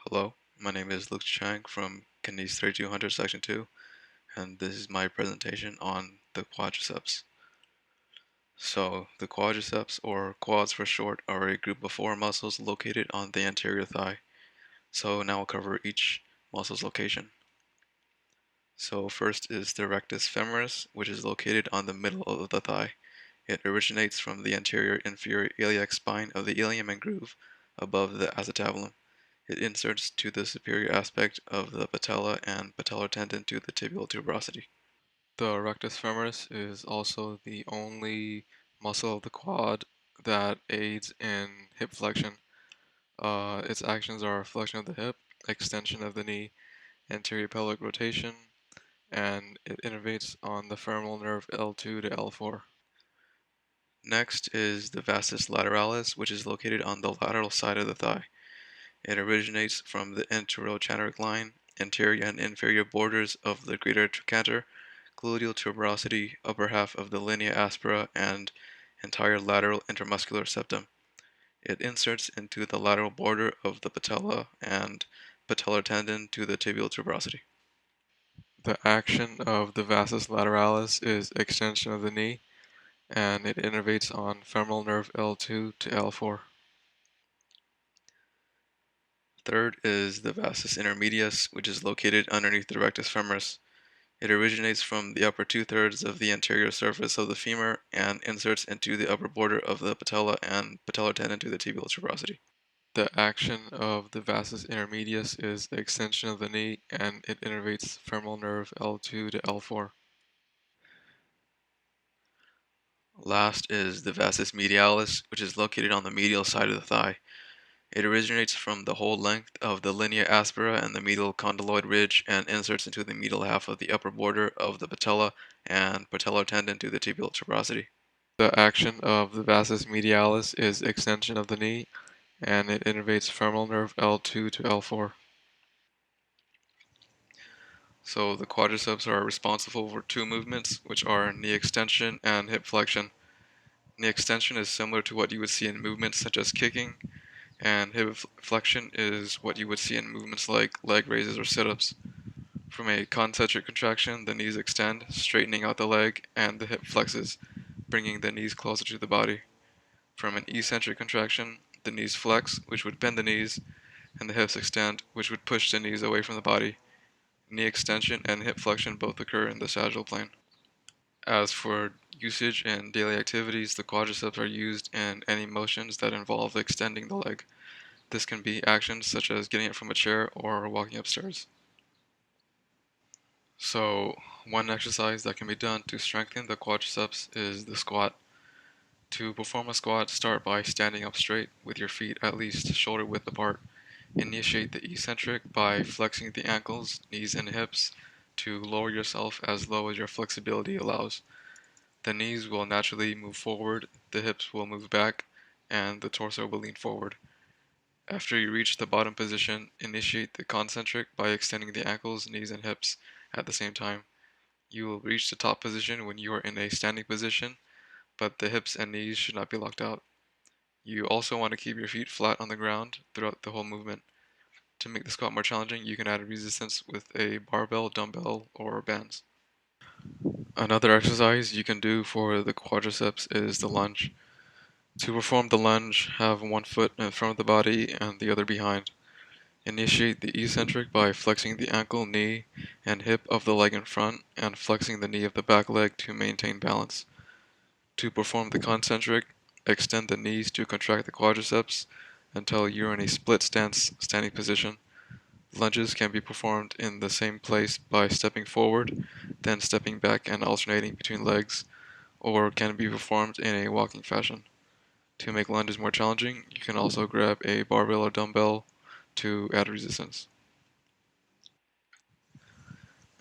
Hello, my name is Luke Chang from kine3200 Section 2, and this is my presentation on the quadriceps. So, the quadriceps, or quads for short, are a group of four muscles located on the anterior thigh. So now I'll cover each muscle's location. So first is the rectus femoris, which is located on the middle of the thigh. It originates from the anterior inferior iliac spine of the ilium and groove above the acetabulum. It inserts to the superior aspect of the patella and patellar tendon to the tibial tuberosity. The rectus femoris is also the only muscle of the quad that aids in hip flexion. Its actions are flexion of the hip, extension of the knee, anterior pelvic rotation, and it innervates on the femoral nerve L2 to L4. Next is the vastus lateralis, which is located on the lateral side of the thigh. It originates from the enterochanteric line, anterior and inferior borders of the greater trochanter, gluteal tuberosity, upper half of the linea aspera, and entire lateral intermuscular septum. It inserts into the lateral border of the patella and patellar tendon to the tibial tuberosity. The action of the vastus lateralis is extension of the knee, and it innervates on femoral nerve L2 to L4. Third is the vastus intermedius, which is located underneath the rectus femoris. It originates from the upper two-thirds of the anterior surface of the femur and inserts into the upper border of the patella and patellar tendon to the tibial tuberosity. The action of the vastus intermedius is the extension of the knee, and it innervates femoral nerve L2 to L4. Last is the vastus medialis, which is located on the medial side of the thigh. It originates from the whole length of the linea aspera and the medial condyloid ridge and inserts into the medial half of the upper border of the patella and patellar tendon to the tibial tuberosity. The action of the vastus medialis is extension of the knee, and it innervates femoral nerve L2 to L4. So the quadriceps are responsible for two movements, which are knee extension and hip flexion. Knee extension is similar to what you would see in movements such as kicking, and hip flexion is what you would see in movements like leg raises or sit-ups. From a concentric contraction, the knees extend, straightening out the leg, and the hip flexes, bringing the knees closer to the body. From an eccentric contraction, the knees flex, which would bend the knees, and the hips extend, which would push the knees away from the body. Knee extension and hip flexion both occur in the sagittal plane. As for usage in daily activities, the quadriceps are used in any motions that involve extending the leg. This can be actions such as getting up from a chair or walking upstairs. So, one exercise that can be done to strengthen the quadriceps is the squat. To perform a squat, start by standing up straight with your feet at least shoulder width apart. Initiate the eccentric by flexing the ankles, knees, and hips to lower yourself as low as your flexibility allows. The knees will naturally move forward, the hips will move back, and the torso will lean forward. After you reach the bottom position, initiate the concentric by extending the ankles, knees, and hips at the same time. You will reach the top position when you are in a standing position, but the hips and knees should not be locked out. You also want to keep your feet flat on the ground throughout the whole movement. To make the squat more challenging, you can add resistance with a barbell, dumbbell, or bands. Another exercise you can do for the quadriceps is the lunge. To perform the lunge, have one foot in front of the body and the other behind. Initiate the eccentric by flexing the ankle, knee, and hip of the leg in front and flexing the knee of the back leg to maintain balance. To perform the concentric, extend the knees to contract the quadriceps until you're in a split stance standing position. Lunges can be performed in the same place by stepping forward, then stepping back and alternating between legs, or can be performed in a walking fashion. To make lunges more challenging, you can also grab a barbell or dumbbell to add resistance.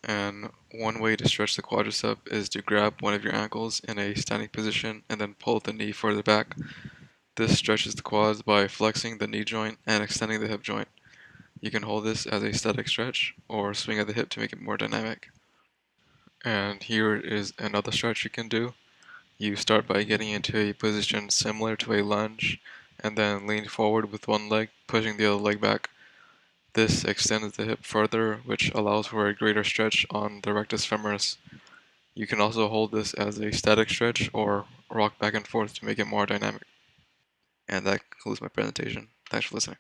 And one way to stretch the quadricep is to grab one of your ankles in a standing position and then pull the knee further back. This stretches the quads by flexing the knee joint and extending the hip joint. You can hold this as a static stretch or swing at the hip to make it more dynamic. And here is another stretch you can do. You start by getting into a position similar to a lunge and then lean forward with one leg, pushing the other leg back. This extends the hip further, which allows for a greater stretch on the rectus femoris. You can also hold this as a static stretch or rock back and forth to make it more dynamic. And that concludes my presentation. Thanks for listening.